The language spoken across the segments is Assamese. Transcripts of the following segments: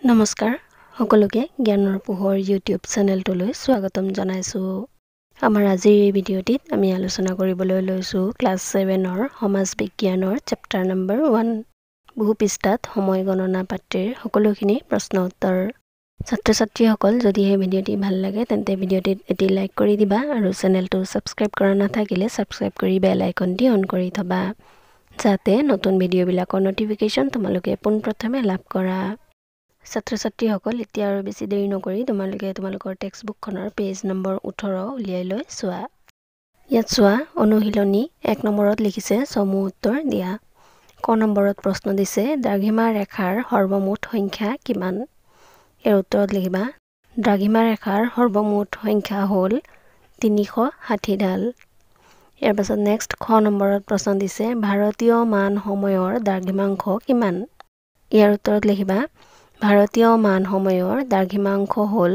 নমস্কাৰ সকলোকে জ্ঞানৰ পোহৰ ইউটিউব চেনেলটোলৈ স্বাগতম জনাইছো। আমাৰ আজিৰ এই ভিডিঅ'টিত আমি আলোচনা কৰিবলৈ লৈছো ক্লাছ 7ৰ সমাজ বিজ্ঞানৰ চেপ্টাৰ নম্বৰ 1 বহু পৃষ্ঠাত সময় গণনা পাঠ্যৰ সকলোখিনি প্ৰশ্ন উত্তৰ। ছাত্ৰ-ছাত্ৰীসকল যদি এই ভিডিঅ'টি ভাল লাগে তেন্তে ভিডিঅ'টিত এটি লাইক কৰি দিবা আৰু চেনেলটো সাবস্ক্ৰাইব কৰা নাথাকিলে সাবস্ক্ৰাইব কৰি বেল আইকনটি অন কৰি থবা যাতে নতুন ভিডিঅ'বিলাকৰ নটিফিকেশ্যন তোমালোকে পোনপ্ৰথমে লাভ কৰা। ছাত্ৰ-ছাত্ৰীসকল এতিয়া আৰু বেছি দেৰি নকৰি তোমালোকৰ টেক্সটবুকখনৰ পেজ নম্বৰ 18 উলিয়াই লৈ চোৱা। ইয়াত চোৱা অনুশীলনী 1 নম্বৰত লিখিছে সমূহ উত্তৰ দিয়া। ক নম্বৰত প্ৰশ্ন দিছে দ্ৰাঘিমা ৰেখাৰ সৰ্বমুঠ সংখ্যা কিমান? ইয়াৰ উত্তৰত লিখিবা দ্ৰাঘিমা ৰেখাৰ সৰ্বমুঠ সংখ্যা হ'ল 360 ডাল। ইয়াৰ পাছত নেক্সট খ নম্বৰত প্ৰশ্ন দিছে ভাৰতীয় মান সময়ৰ দ্ৰাঘিমাংশ কিমান? ইয়াৰ উত্তৰত লিখিবা ভাৰতীয় মান সময়ৰ দ্ৰাঘিমাংশ হ'ল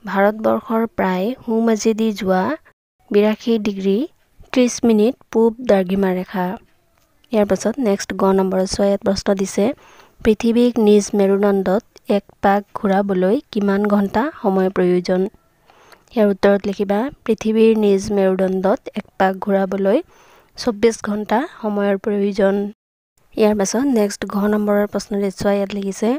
ভাৰতবৰ্ষৰ প্ৰায় সোঁমাজেদি যোৱা 82 ডিগ্ৰী 30 মিনিট পূব দ্ৰাঘিমা ৰেখা। ইয়াৰ পাছত নেক্সট গ নম্বৰত 6 প্ৰশ্ন দিছে পৃথিৱীক নিজ মেৰুদণ্ডত এক পাক ঘূৰাবলৈ কিমান ঘণ্টা সময় প্ৰয়োজন? ইয়াৰ উত্তৰত লিখিবা পৃথিৱীৰ নিজ মেৰুদণ্ডত এক পাক ঘূৰাবলৈ 24 ঘণ্টা সময়ৰ প্ৰয়োজন। ইয়াৰ পাছত নেক্সট ঘ নম্বৰৰ প্ৰশ্নটি চোৱা ইয়াত লিখিছে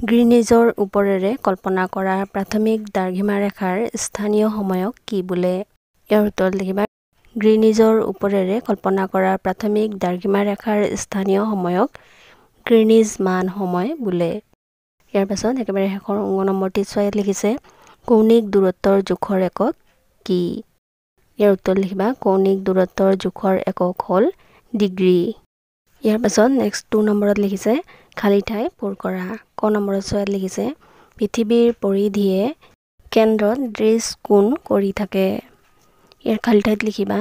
গ্ৰীনিজৰ ওপৰেৰে কল্পনা কৰা প্ৰাথমিক দ্ৰাঘিমা ৰেখাৰ স্থানীয় সময়ক কি বোলে? ইয়াৰ উত্তৰত লিখিবা গ্ৰীনিজৰ ওপৰেৰে কল্পনা কৰা প্ৰাথমিক দ্ৰাঘিমা ৰেখাৰ স্থানীয় সময়ক গ্ৰীনিজ মান সময় বোলে। ইয়াৰ পাছত একেবাৰে শেষৰ অংগ নম্বৰটি চোৱা ইয়াত লিখিছে কৌণিক দূৰত্বৰ জোখৰ একক কি? ইয়াৰ উত্তৰ লিখিবা কৌণিক দূৰত্বৰ জোখৰ একক হ'ল ডিগ্ৰী। ইয়াৰ পাছত নেক্সট 2 নম্বৰত লিখিছে খালী ঠাই পূৰ কৰা। ক নম্বৰত চোৱা ইয়াত লিখিছে পৃথিৱীৰ পৰিধিয়ে কেন্দ্ৰত 30 কোণ কৰি থাকে। ইয়াৰ খালী ঠাইত লিখিবা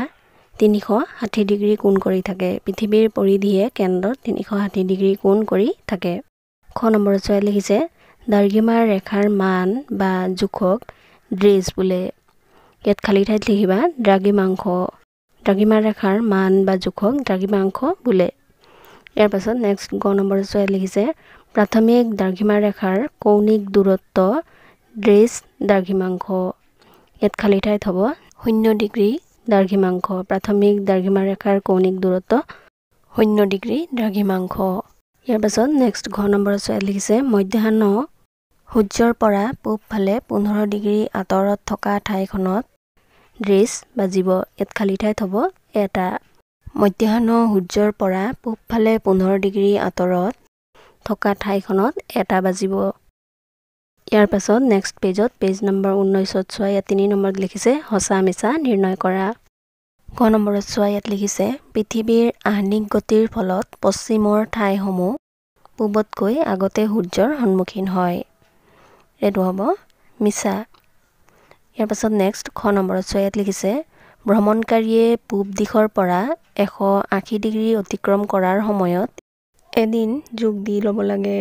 360 ডিগ্ৰী কোণ কৰি থাকে। পৃথিৱীৰ পৰিধিয়ে কেন্দ্ৰত 360 ডিগ্ৰী কোণ কৰি থাকে। খ নম্বৰত চোৱা ইয়াত লিখিছে দ্ৰাঘিমা ৰেখাৰ মান বা জোখক ড্ৰেজ বোলে। ইয়াত খালী ঠাইত লিখিবা দ্ৰাঘিমাংশ। দ্ৰাঘিমা ৰেখাৰ মান বা জোখক দ্ৰাঘিমাংশ বোলে। ইয়াৰ পাছত নেক্সট গ নম্বৰত চোৱা ইয়াত লিখিছে প্ৰাথমিক দ্ৰাঘিমা ৰেখাৰ কৌণিক দূৰত্ব ড্ৰেজ দ্ৰাঘিমাংশ। ইয়াত খালী ঠাইত হ'ব 0 ডিগ্ৰী দ্ৰাঘিমাংশ। প্ৰাথমিক দ্ৰাঘিমা ৰেখাৰ কৌণিক দূৰত্ব 0 ডিগ্ৰী দ্ৰাঘিমাংশ। ইয়াৰ পাছত নেক্সট ঘ নম্বৰত চোৱা ইয়াত লিখিছে মধ্যাহ্ন সূৰ্যৰ পৰা পূব ফালে 15 ডিগ্ৰী আঁতৰত থকা ঠাইখনত ড্ৰেজ বাজিব। ইয়াত খালী ঠাইত হ'ব এটা। মধ্যাহ্ন সূৰ্যৰ পৰা পূব ফালে 15 ডিগ্ৰী আঁতৰত থকা ঠাইখনত এটা বাজিব। ইয়াৰ পাছত নেক্সট পেজ নম্বৰ 19ত চোৱা ইয়াত 3 নম্বৰত লিখিছে সঁচা মিছা নিৰ্ণয় কৰা। ক নম্বৰত চোৱা ইয়াত লিখিছে পৃথিৱীৰ আহ্নিক গতিৰ ফলত পশ্চিমৰ ঠাইসমূহ পূবতকৈ আগতে সূৰ্যৰ সন্মুখীন হয়। এইটো হ'ব মিছা। ইয়াৰ পাছত নেক্সট খ নম্বৰত চোৱা ইয়াত লিখিছে ভ্ৰমণকাৰীয়ে পূব দিশৰ পৰা 180 ডিগ্ৰী অতিক্ৰম কৰাৰ সময়ত এদিন যোগ দি ল'ব লাগে।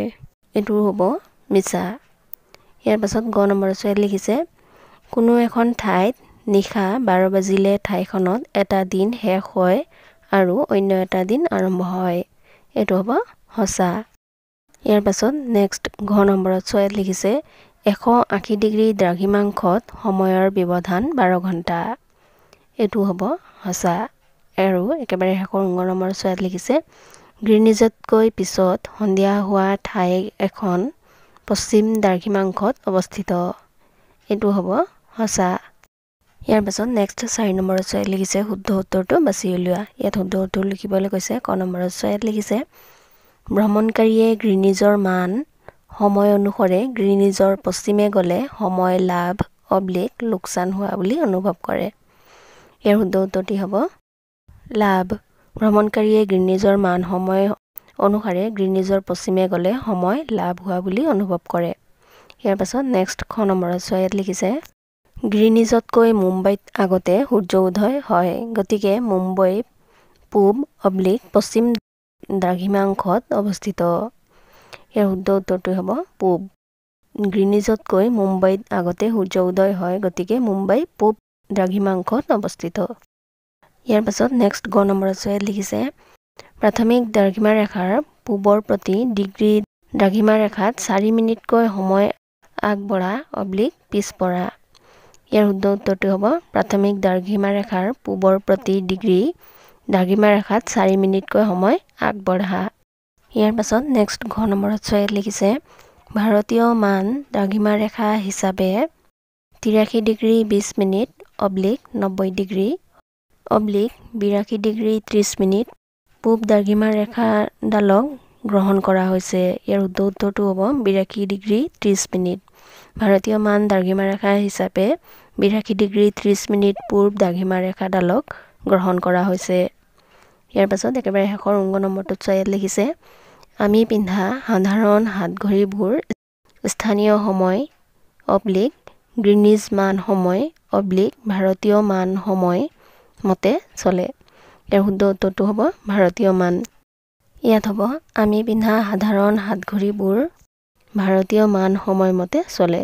এইটো হ'ব মিছা। ইয়াৰ পাছত গ নম্বৰত চোৱা ইয়াত লিখিছে কোনো এখন ঠাইত নিশা 12 বাজিলে ঠাইখনত এটা দিন শেষ হয় আৰু অন্য এটা দিন আৰম্ভ হয়। এইটো হ'ব সঁচা। ইয়াৰ পাছত নেক্সট ঘ নম্বৰত চোৱা ইয়াত লিখিছে 180 ডিগ্ৰী দ্ৰাঘিমাংশত সময়ৰ ব্যৱধান 12 ঘণ্টা। এইটো হ'ব সঁচা। আৰু একেবাৰে শেষৰ অংগ নম্বৰত চোৱা ইয়াত লিখিছে গ্ৰীনিজতকৈ পিছত সন্ধিয়া হোৱা ঠাই এখন পশ্চিম দ্ৰাঘিমাংশত অৱস্থিত। এইটো হ'ব সঁচা। ইয়াৰ পাছত নেক্সট 4 নম্বৰত চোৱা ইয়াত লিখিছে শুদ্ধ উত্তৰটো বাছি উলিওৱা। ইয়াত শুদ্ধ উত্তৰ লিখিবলৈ কৈছে ক নম্বৰত চোৱা ইয়াত লিখিছে ভ্ৰমণকাৰীয়ে গ্ৰীনিজৰ মান সময় অনুসৰে গ্ৰীনিজৰ পশ্চিমে গ'লে সময় লাভ / লোকচান হোৱা বুলি অনুভৱ কৰে। ইয়াৰ শুদ্ধ উত্তৰটি হ'ব লাভ। ভ্ৰমণকাৰীয়ে গ্ৰীনিজৰ মান সময় অনুসাৰে গ্ৰীনিজৰ পশ্চিমে গ'লে সময় লাভ হোৱা বুলি অনুভৱ কৰে। ইয়াৰ পাছত নেক্সট খ নম্বৰত চোৱা ইয়াত লিখিছে গ্ৰীনিজতকৈ মুম্বাইত আগতে সূৰ্য উদয় হয় গতিকে মুম্বাই পূব / পশ্চিম দ্ৰাঘিমাংশত অৱস্থিত। ইয়াৰ শুদ্ধ উত্তৰটো হ'ব পূব। গ্ৰীনিজতকৈ মুম্বাইত আগতে সূৰ্য উদয় হয় গতিকে মুম্বাই পূব দ্ৰাঘিমাংশত অৱস্থিত। ইয়াৰ পাছত নেক্সট গ নম্বৰত চোৱা ইয়াত লিখিছে প্ৰাথমিক দ্ৰাঘিমা ৰেখাৰ পূবৰ প্ৰতি ডিগ্ৰী দ্ৰাঘিমা ৰেখাত 4 মিনিটকৈ সময় আগবঢ়া অব্লিক পিছপৰা। ইয়াৰ শুদ্ধ উত্তৰটো হ'ব প্ৰাথমিক দ্ৰাঘিমা ৰেখাৰ পূবৰ প্ৰতি ডিগ্ৰী দ্ৰাঘিমা ৰেখাত 4 মিনিটকৈ সময় আগবঢ়া। ইয়াৰ পাছত নেক্সট ঘ নম্বৰত ইয়াত লিখিছে ভাৰতীয় মান দ্ৰাঘিমা ৰেখা হিচাপে 83 degree 20 minute oblique 90 degree oblique 82 degree 30 minute পূব দ্ৰাঘিমা ৰেখাডালক গ্ৰহণ কৰা হৈছে। ইয়াৰ শুদ্ধ উত্তৰটো হ'ব 82 ডিগ্ৰী 30 মিনিট। ভাৰতীয় মান দ্ৰাঘিমা ৰেখা হিচাপে 82 ডিগ্ৰী 30 মিনিট পূব দ্ৰাঘিমা ৰেখাডালক গ্ৰহণ কৰা হৈছে। ইয়াৰ পাছত একেবাৰে শেষৰ অংগ নম্বৰটোত ইয়াত লিখিছে আমি পিন্ধা সাধাৰণ হাতঘড়ীবোৰ স্থানীয় সময় অব্লিক গ্ৰীনিজ মান সময় অব্লিক ভাৰতীয় মান সময় মতে চলে। ইয়াৰ শুদ্ধ উত্তৰটো হ'ব ভাৰতীয় মান। ইয়াত হ'ব আমি পিন্ধা সাধাৰণ হাতঘড়ীবোৰ ভাৰতীয় মান সময়মতে চলে।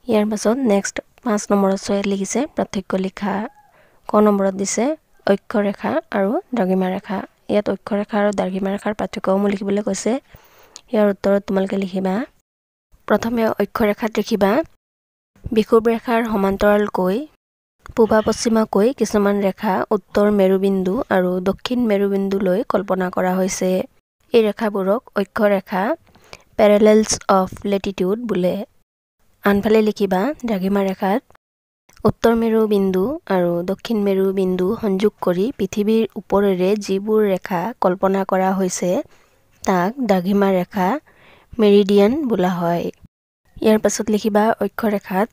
ইয়াৰ পাছত নেক্সট 5 নম্বৰত ইয়াত লিখিছে পাৰ্থক্য লিখা। ক নম্বৰত দিছে অক্ষৰেখা আৰু দ্ৰাঘিমা ৰেখা। ইয়াত অক্ষৰেখা আৰু দ্ৰাঘিমা ৰেখাৰ পাৰ্থক্যসমূহ লিখিবলৈ কৈছে। ইয়াৰ উত্তৰত তোমালোকে লিখিবা প্ৰথমে অক্ষৰেখাত লিখিবা বিষুৱ ৰেখাৰ সমান্তৰালকৈ পূবা পশ্চিমাকৈ কিছুমান ৰেখা উত্তৰ মেৰুবিন্দু আৰু দক্ষিণ মেৰুবিন্দুলৈ কল্পনা কৰা হৈছে। এই ৰেখাবোৰক অক্ষৰেখা পেৰেলেলছ অফ লেটিটিউড বোলে। আনফালে লিখিবা দ্ৰাঘিমা ৰেখাত উত্তৰ মেৰু বিন্দু আৰু দক্ষিণ মেৰু বিন্দু সংযোগ কৰি পৃথিৱীৰ ওপৰেৰে যিবোৰ ৰেখা কল্পনা কৰা হৈছে তাক দ্ৰাঘিমা ৰেখা মেৰিডিয়ান বোলা হয়। ইয়াৰ পাছত লিখিবা অক্ষৰেখাত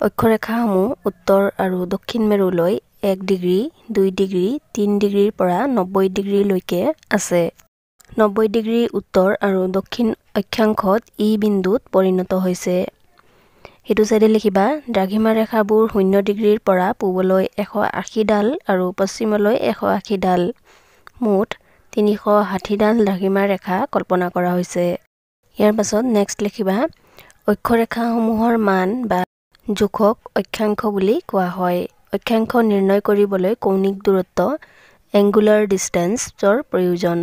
অক্ষৰেখাসমূহ উত্তৰ আৰু দক্ষিণ মেৰুলৈ 1 ডিগ্ৰী 2 ডিগ্ৰী 3 ডিগ্ৰীৰ পৰা 90 ডিগ্ৰীলৈকে আছে। 90 ডিগ্ৰী উত্তৰ আৰু দক্ষিণ অক্ষাংশত ই বিন্দুত পৰিণত হৈছে। সেইটো চাইডে লিখিবা দ্ৰাঘিমা ৰেখাবোৰ 0 ডিগ্ৰীৰ পৰা পূবলৈ 180 ডাল আৰু পশ্চিমলৈ 180 ডাল মুঠ 360 ডাল দ্ৰাঘিমা ৰেখা কল্পনা কৰা হৈছে। ইয়াৰ পাছত নেক্সট লিখিবা অক্ষৰেখাসমূহৰ মান বা জোখক অক্ষাংশ বুলি কোৱা হয়। অক্ষাংশ নিৰ্ণয় কৰিবলৈ কৌণিক দূৰত্ব এংগুলাৰ ডিষ্টেন্সৰ প্ৰয়োজন।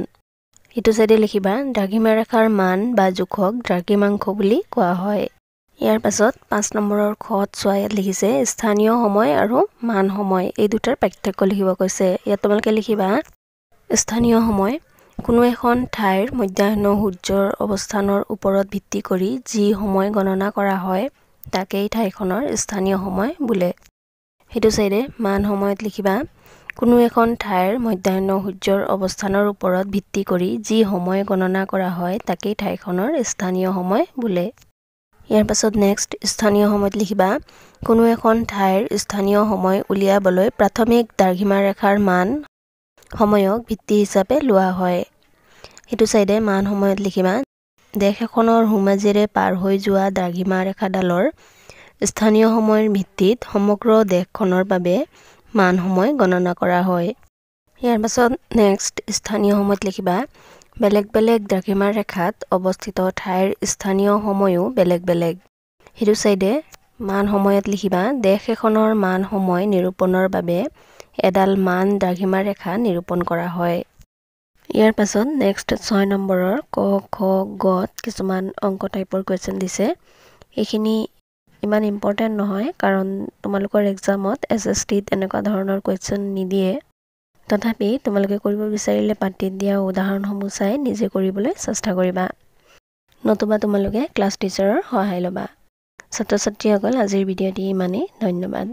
এইটো চাইডে লিখিবা দ্ৰাঘিমা ৰেখাৰ মান বা জোখক দ্ৰাঘিমাংশ বুলি কোৱা হয়। ইয়াৰ পাছত 5 নম্বৰৰ খত ইয়াত লিখিছে স্থানীয় সময় আৰু মান সময় এই দুটাৰ পাৰ্থক্য লিখিব কৈছে। ইয়াত তোমালোকে লিখিবা স্থানীয় সময় কোনো এখন ঠাইৰ মধ্যাহ্ন সূৰ্যৰ অৱস্থানৰ ওপৰত ভিত্তি কৰি যি সময় গণনা কৰা হয় তাকেই ঠাইখনৰ স্থানীয় সময় বোলে। সেইটো চাইডে মান সময়ত লিখিবা কোনো এখন ঠাইৰ মধ্যাহ্ন সূৰ্যৰ অৱস্থানৰ ওপৰত ভিত্তি কৰি যি সময় গণনা কৰা হয় তাকেই ঠাইখনৰ স্থানীয় সময় বোলে। ইয়াৰ পাছত নেক্সট স্থানীয় সময়ত লিখিবা কোনো এখন ঠাইৰ স্থানীয় সময় উলিয়াবলৈ প্ৰাথমিক দ্ৰাঘিমা ৰেখাৰ মান সময়ক ভিত্তি হিচাপে লোৱা হয়। সেইটো চাইডে মান সময়ত লিখিবা দেশ এখনৰ সোঁমাজেৰে পাৰ হৈ যোৱা দ্ৰাঘিমা ৰেখাডালৰ স্থানীয় সময়ৰ ভিত্তিত সমগ্ৰ দেশখনৰ বাবে মান সময় গণনা কৰা হয়। ইয়াৰ পাছত নেক্সট স্থানীয় সময়ত লিখিবা বেলেগ বেলেগ দ্ৰাঘিমা ৰেখাত অৱস্থিত ঠাইৰ স্থানীয় সময়ো বেলেগ বেলেগ। সেইটো চাইডে মান সময়ত লিখিবা দেশ এখনৰ মান সময় নিৰূপণৰ বাবে এডাল মান দ্ৰাঘিমা ৰেখা নিৰূপণ কৰা হয়। ইয়াৰ পাছত নেক্সট 6 নম্বৰৰ ক খ গত কিছুমান অংক টাইপৰ কুৱেশ্যন দিছে। এইখিনি ইমান ইম্পৰ্টেণ্ট নহয় কাৰণ তোমালোকৰ এক্সামত SSTত এনেকুৱা ধৰণৰ কুৱেশ্যন নিদিয়ে। তথাপি তোমালোকে কৰিব বিচাৰিলে পাঠীত দিয়া উদাহৰণসমূহ চাই নিজে কৰিবলৈ চেষ্টা কৰিবা, নতুবা তোমালোকে ক্লাছ টিচাৰৰ সহায় ল'বা। ছাত্ৰ ছাত্ৰীসকল আজিৰ ভিডিঅ'টি ইমানেই। ধন্যবাদ।